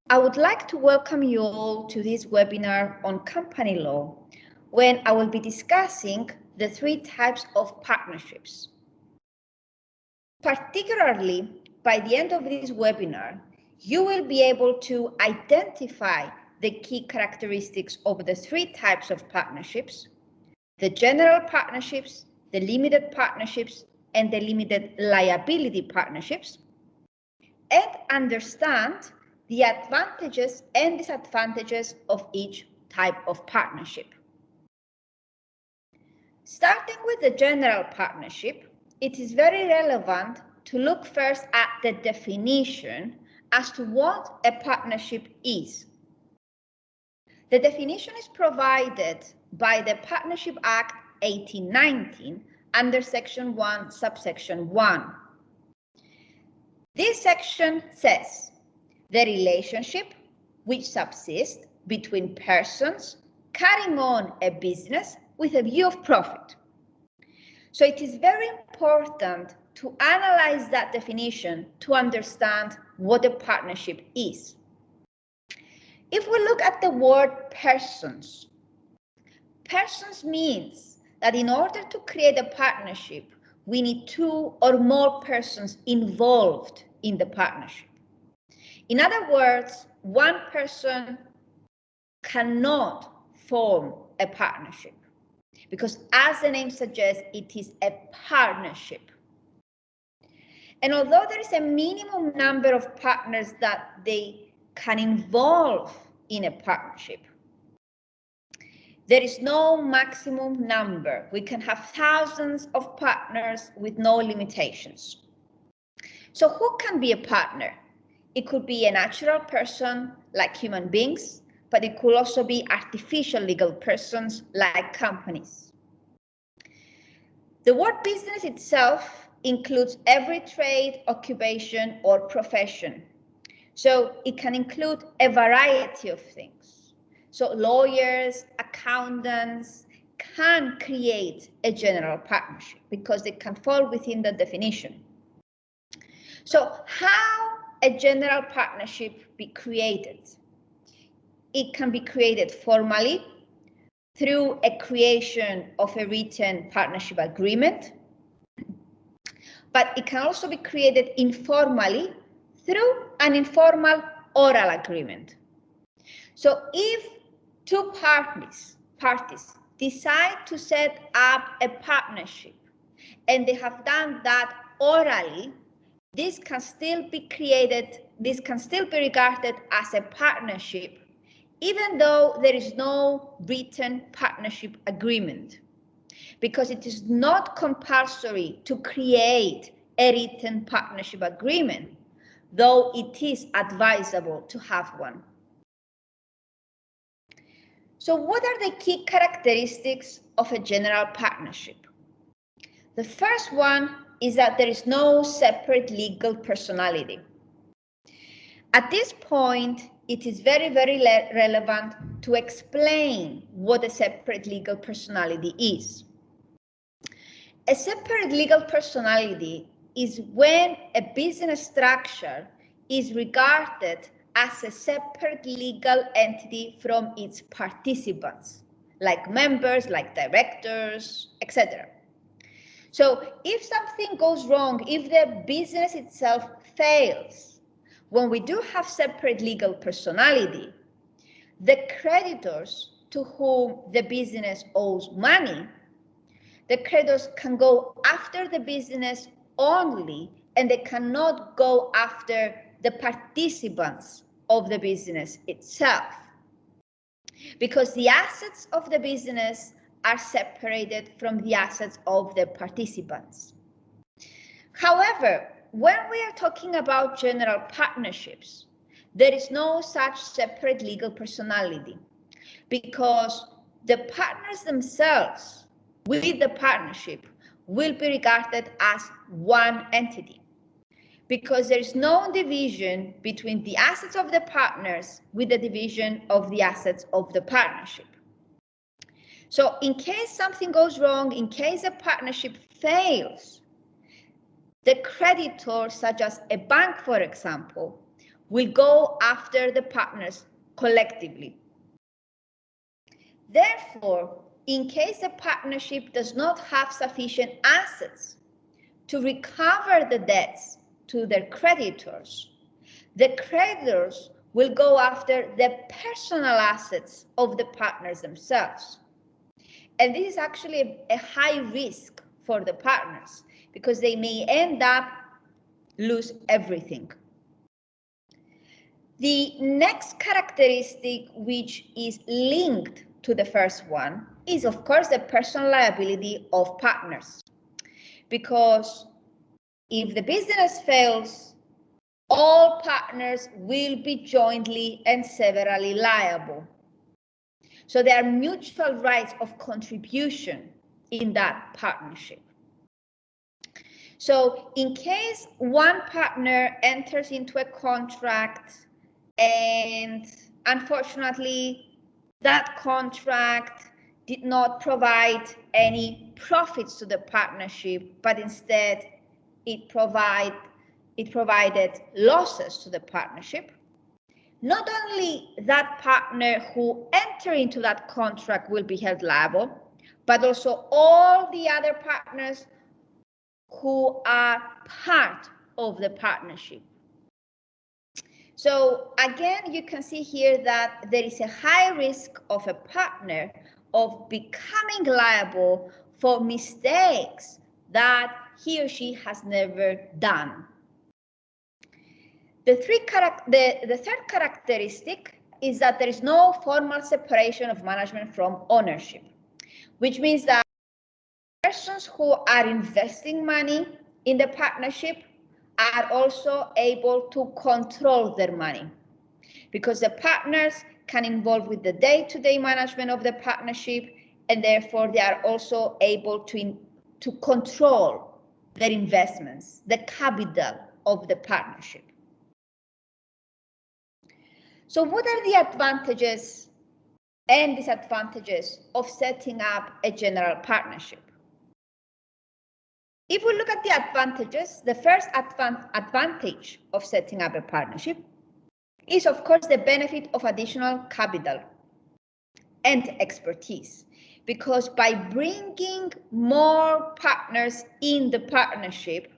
I would like to welcome you all to this webinar on company law, when I will be discussing the three types of partnerships. Particularly, by the end of this webinar, you will be able to identify the key characteristics of the three types of partnerships: the general partnerships, the limited partnerships, and the limited liability partnerships, and understand the advantages and disadvantages of each type of partnership. Starting with the general partnership, it is very relevant to look first at the definition as to what a partnership is. The definition is provided by the Partnership Act 1819 under Section 1, subsection 1. This section says, the relationship which subsists between persons carrying on a business with a view of profit. So it is very important to analyze that definition to understand what a partnership is. If we look at the word persons, persons means that in order to create a partnership, we need two or more persons involved in the partnership. In other words, one person cannot form a partnership because, as the name suggests, it is a partnership. And although there is a minimum number of partners that they can involve in a partnership, there is no maximum number. We can have thousands of partners with no limitations. So who can be a partner? It could be a natural person like human beings, but it could also be artificial legal persons like companies. The word business itself includes every trade, occupation, or profession. So it can include a variety of things. So lawyers, accountants can create a general partnership because they can fall within the definition. So how a general partnership be created? It can be created formally through a creation of a written partnership agreement, but it can also be created informally through an informal oral agreement. So if two parties decide to set up a partnership and they have done that orally, this can still be regarded as a partnership, even though there is no written partnership agreement, because it is not compulsory to create a written partnership agreement, though it is advisable to have one. So what are the key characteristics of a general partnership? The first one is that there is no separate legal personality. At this point, it is very, very relevant to explain what a separate legal personality is. A separate legal personality is when a business structure is regarded as a separate legal entity from its participants, like members, like directors, etc. So if something goes wrong, if the business itself fails, when we do have separate legal personality, the creditors to whom the business owes money, the creditors can go after the business only, and they cannot go after the participants of the business itself, because the assets of the business are separated from the assets of the participants. However, when we are talking about general partnerships, there is no such separate legal personality, because the partners themselves with the partnership will be regarded as one entity, because there is no division between the assets of the partners with the division of the assets of the partnership. So in case something goes wrong, in case a partnership fails, the creditor, such as a bank, for example, will go after the partners collectively. Therefore, in case the partnership does not have sufficient assets to recover the debts to their creditors, the creditors will go after the personal assets of the partners themselves. And this is actually a high risk for the partners because they may end up lose everything. The next characteristic, which is linked to the first one, is of course the personal liability of partners. Because if the business fails, all partners will be jointly and severally liable. So there are mutual rights of contribution in that partnership. So in case one partner enters into a contract and unfortunately that contract did not provide any profits to the partnership, but instead it provided losses to the partnership, not only that partner who entered into that contract will be held liable, but also all the other partners who are part of the partnership. So again, you can see here that there is a high risk of a partner of becoming liable for mistakes that he or she has never done. The third characteristic is that there is no formal separation of management from ownership, which means that persons who are investing money in the partnership are also able to control their money, because the partners can involve with the day-to-day management of the partnership, and therefore they are also able to control their investments, the capital of the partnership. So what are the advantages and disadvantages of setting up a general partnership? If we look at the advantages, the first advantage of setting up a partnership is, of course, the benefit of additional capital and expertise. Because by bringing more partners in the partnership,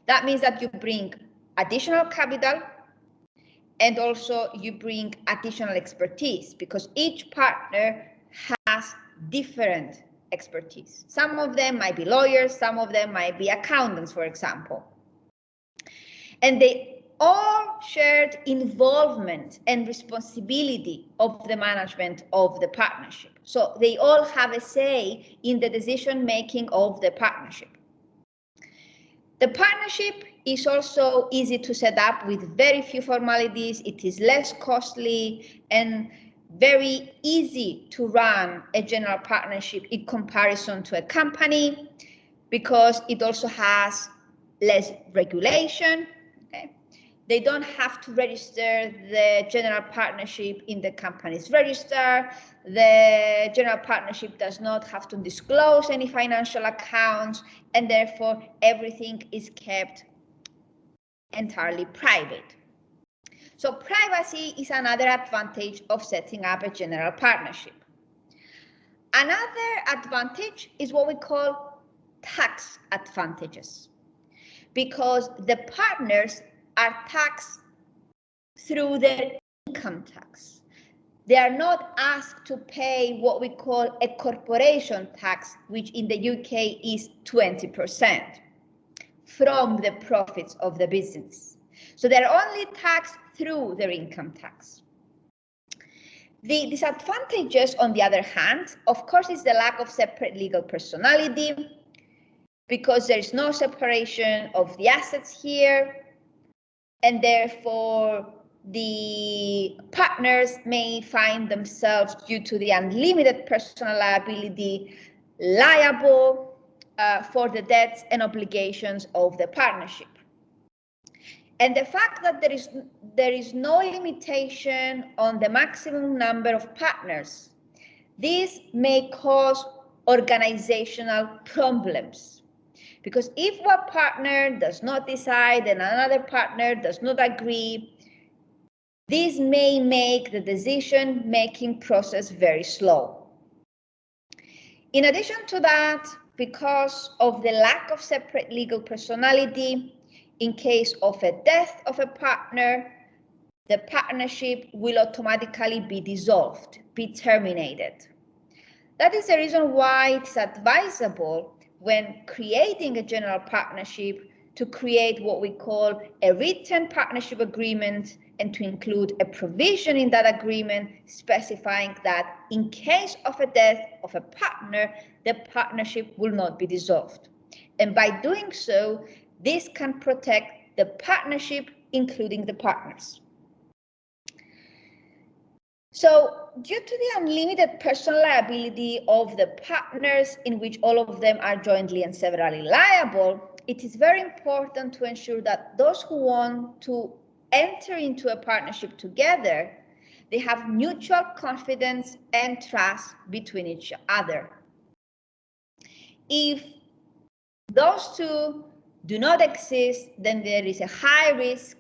that means that you bring additional capital and also you bring additional expertise, because each partner has different expertise. Some of them might be lawyers, some of them might be accountants, for example. And they all shared involvement and responsibility of the management of the partnership. So they all have a say in the decision making of the partnership. The partnership is also easy to set up with very few formalities. It is less costly and very easy to run a general partnership in comparison to a company, because it also has less regulation. Okay? They don't have to register the general partnership in the company's register. The general partnership does not have to disclose any financial accounts, and therefore everything is kept entirely private. So privacy is another advantage of setting up a general partnership. Another advantage is what we call tax advantages, because the partners are taxed through their income tax. They are not asked to pay what we call a corporation tax, which in the UK is 20% from the profits of the business. So they're only taxed through their income tax. The disadvantages, on the other hand, of course, is the lack of separate legal personality, because there is no separation of the assets here, and therefore the partners may find themselves, due to the unlimited personal liability, liable for the debts and obligations of the partnership. And the fact that there is no limitation on the maximum number of partners, this may cause organizational problems. Because if one partner does not decide and another partner does not agree, This may make the decision-making process very slow. In addition to that, because of the lack of separate legal personality, in case of a death of a partner, the partnership will automatically be dissolved, be terminated. That is the reason why it's advisable when creating a general partnership to create what we call a written partnership agreement and to include a provision in that agreement specifying that in case of a death of a partner, the partnership will not be dissolved. And by doing so, this can protect the partnership, including the partners. So, due to the unlimited personal liability of the partners, in which all of them are jointly and severally liable, it is very important to ensure that those who want to enter into a partnership together, they have mutual confidence and trust between each other. If those two do not exist, then there is a high risk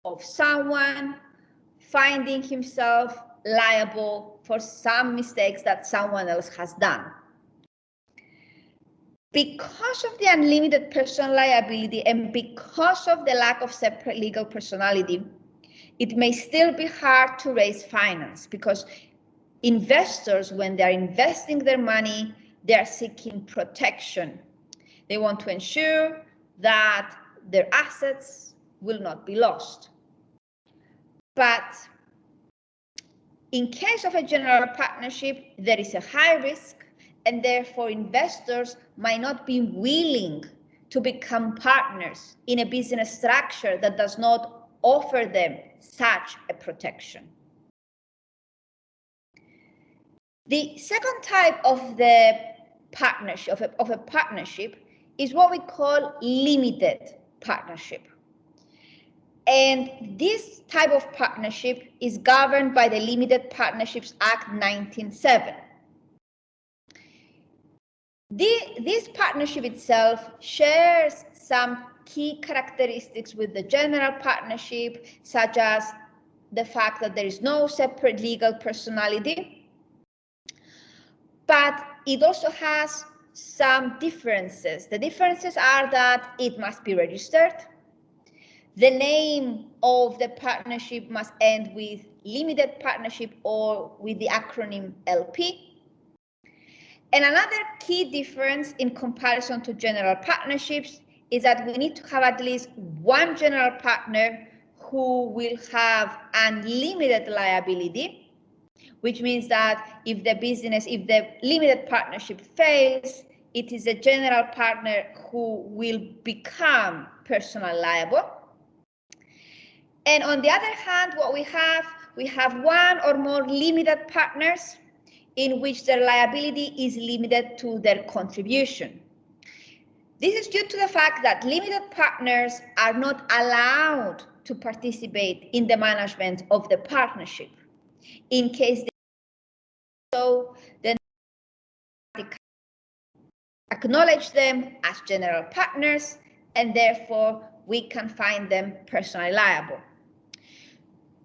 of someone finding himself liable for some mistakes that someone else has done. Because of the unlimited personal liability and because of the lack of separate legal personality, it may still be hard to raise finance because investors, when they're investing their money, they're seeking protection. They want to ensure that their assets will not be lost. But in case of a general partnership, there is a high risk, and therefore investors might not be willing to become partners in a business structure that does not offer them such a protection. The second type of the partnership, of a partnership is what we call limited partnership. And this type of partnership is governed by the Limited Partnerships Act 1907. This partnership itself shares some key characteristics with the general partnership, such as the fact that there is no separate legal personality, but it also has some differences. The differences are that it must be registered. The name of the partnership must end with limited partnership or with the acronym LP. And another key difference in comparison to general partnerships is that we need to have at least one general partner who will have unlimited liability, which means that if the limited partnership fails, it is the general partner who will become personally liable. And on the other hand, what we have one or more limited partners in which their liability is limited to their contribution. This is due to the fact that limited partners are not allowed to participate in the management of the partnership. In case they do so, then they acknowledge them as general partners, and therefore we can find them personally liable.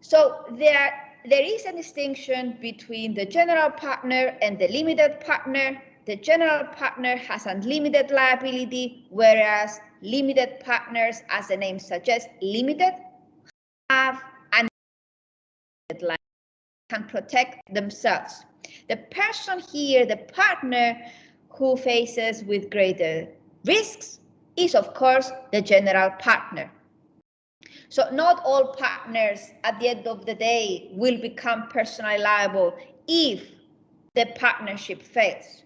So there is a distinction between the general partner and the limited partner. The general partner has unlimited liability, whereas limited partners, as the name suggests, limited, have unlimited liability, can protect themselves. The person here, the partner who faces with greater risks, is of course the general partner. So not all partners at the end of the day will become personally liable if the partnership fails.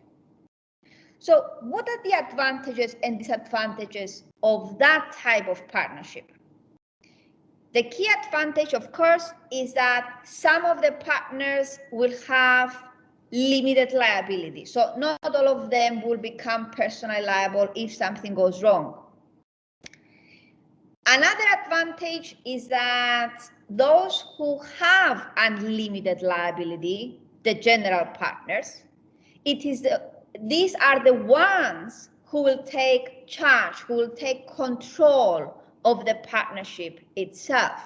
So what are the advantages and disadvantages of that type of partnership? The key advantage, of course, is that some of the partners will have limited liability. So not all of them will become personally liable if something goes wrong. Another advantage is that those who have unlimited liability, the general partners, these are the ones who will take charge, who will take control of the partnership itself.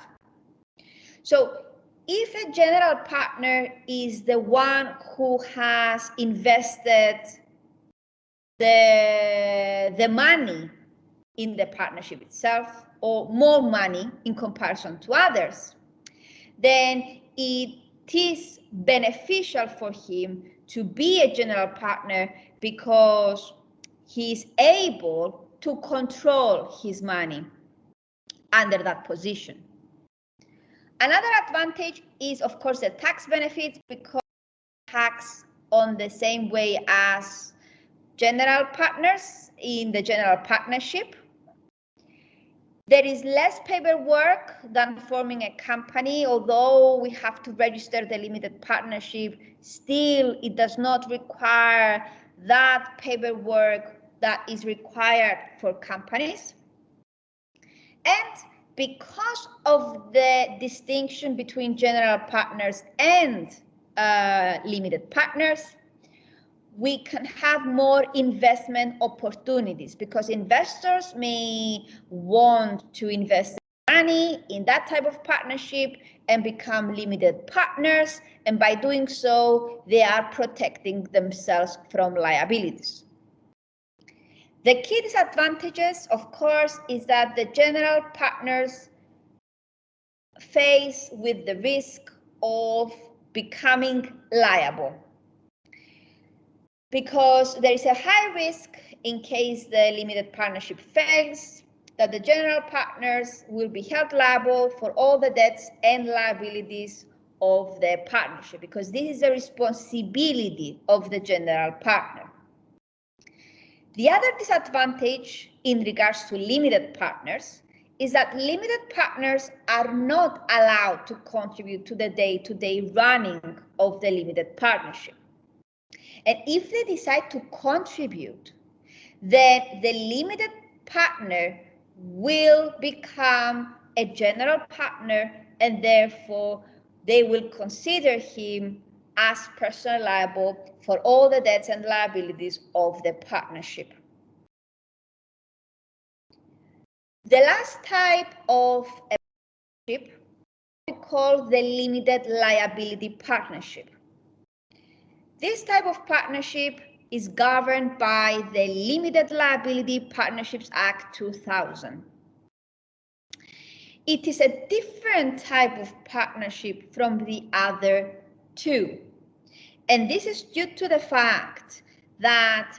So if a general partner is the one who has invested the money in the partnership itself, or more money in comparison to others, then it is beneficial for him to be a general partner because he is able to control his money under that position. Another advantage is, of course, the tax benefits, because tax on the same way as general partners in the general partnership. There is less paperwork than forming a company. Although we have to register the limited partnership, still it does not require that paperwork that is required for companies. And because of the distinction between general partners and limited partners, we can have more investment opportunities, because investors may want to invest money in that type of partnership and become limited partners, and by doing so, they are protecting themselves from liabilities. The key disadvantages, of course, is that the general partners face with the risk of becoming liable, because there is a high risk, in case the limited partnership fails, that the general partners will be held liable for all the debts and liabilities of the partnership, because this is a responsibility of the general partner. The other disadvantage in regards to limited partners is that limited partners are not allowed to contribute to the day-to-day running of the limited partnership. And if they decide to contribute, then the limited partner will become a general partner, and therefore they will consider him as personally liable for all the debts and liabilities of the partnership. The last type of a partnership we call the limited liability partnership. This type of partnership is governed by the Limited Liability Partnerships Act 2000. It is a different type of partnership from the other two. And this is due to the fact that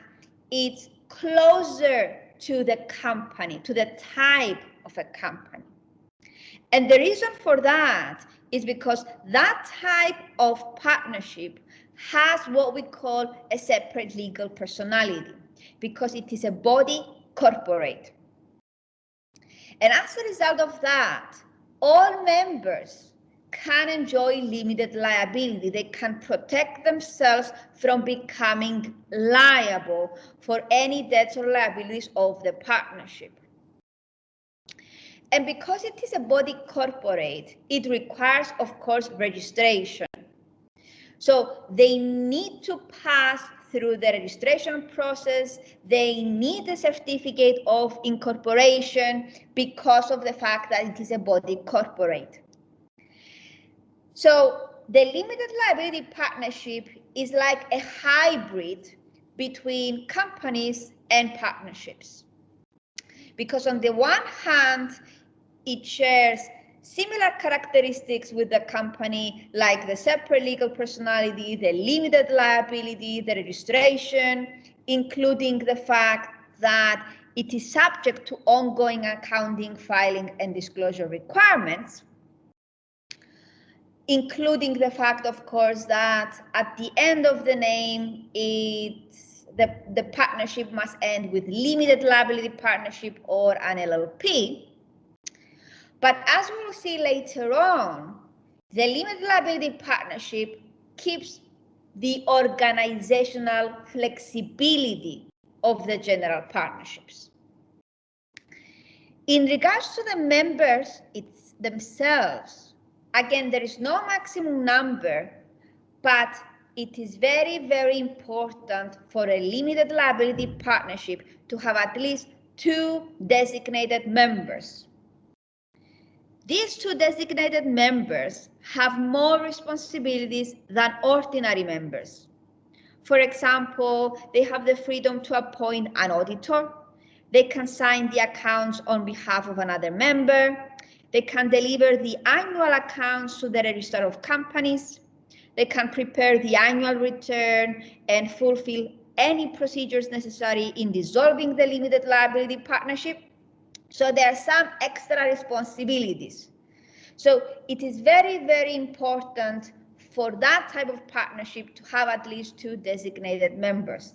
it's closer to the company, to the type of a company. And the reason for that is because that type of partnership has what we call a separate legal personality, because it is a body corporate. And as a result of that, all members can enjoy limited liability. They can protect themselves from becoming liable for any debts or liabilities of the partnership. And because it is a body corporate, it requires, of course, registration. So they need to pass through the registration process. They need a certificate of incorporation because of the fact that it is a body corporate. So the limited liability partnership is like a hybrid between companies and partnerships, because on the one hand, it shares similar characteristics with the company, like the separate legal personality, the limited liability, the registration, including the fact that it is subject to ongoing accounting, filing, and disclosure requirements, including the fact, of course, that at the end of the name, the partnership must end with limited liability partnership or an LLP. But as we will see later on, the limited liability partnership keeps the organizational flexibility of the general partnerships. In regards to the members themselves, again, there is no maximum number, but it is very, very important for a limited liability partnership to have at least 2 designated members. These two designated members have more responsibilities than ordinary members. For example, they have the freedom to appoint an auditor. They can sign the accounts on behalf of another member. They can deliver the annual accounts to the Register of Companies. They can prepare the annual return and fulfill any procedures necessary in dissolving the limited liability partnership. So there are some extra responsibilities. So it is very, very important for that type of partnership to have at least two designated members.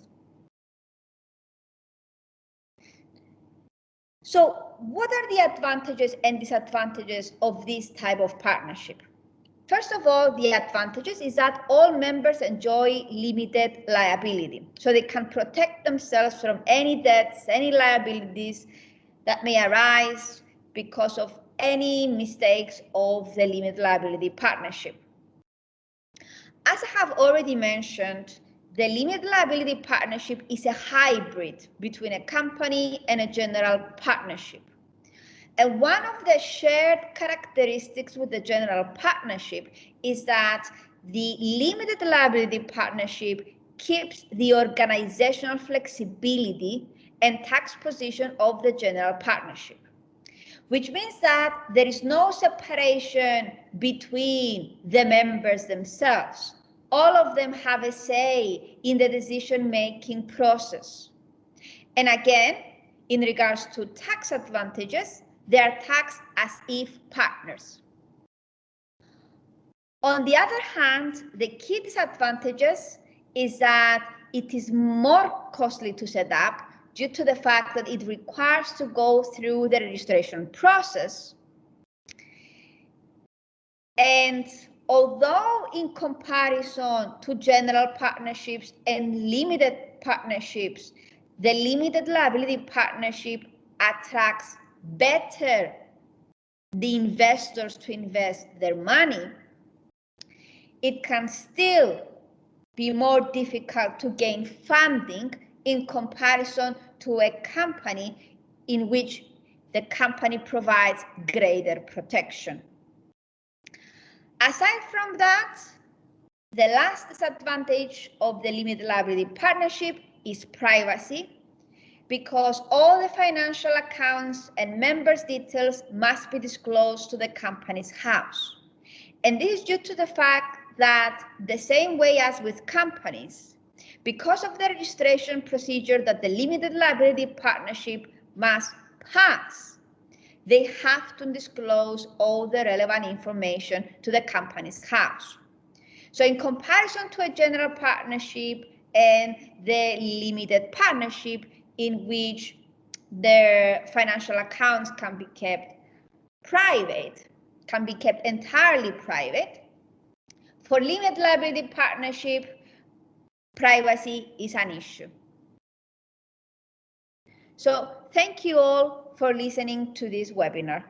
So what are the advantages and disadvantages of this type of partnership? First of all, the advantages is that all members enjoy limited liability. So they can protect themselves from any debts, any liabilities that may arise because of any mistakes of the limited liability partnership. As I have already mentioned, the limited liability partnership is a hybrid between a company and a general partnership. And one of the shared characteristics with the general partnership is that the limited liability partnership keeps the organizational flexibility and tax position of the general partnership, which means that there is no separation between the members themselves. All of them have a say in the decision-making process. And again, in regards to tax advantages, they are taxed as if partners. On the other hand, the key disadvantages is that it is more costly to set up due to the fact that it requires to go through the registration process. And although in comparison to general partnerships and limited partnerships, the limited liability partnership attracts better the investors to invest their money, it can still be more difficult to gain funding in comparison to a company in which the company provides greater protection. Aside from that, the last disadvantage of the limited liability partnership is privacy, because all the financial accounts and members' details must be disclosed to the company's house. And this is due to the fact that the same way as with companies, because of the registration procedure that the limited liability partnership must pass, they have to disclose all the relevant information to the company's house. So in comparison to a general partnership and the limited partnership, in which their financial accounts can be kept private, can be kept entirely private, for limited liability partnership, privacy is an issue. So thank you all for listening to this webinar.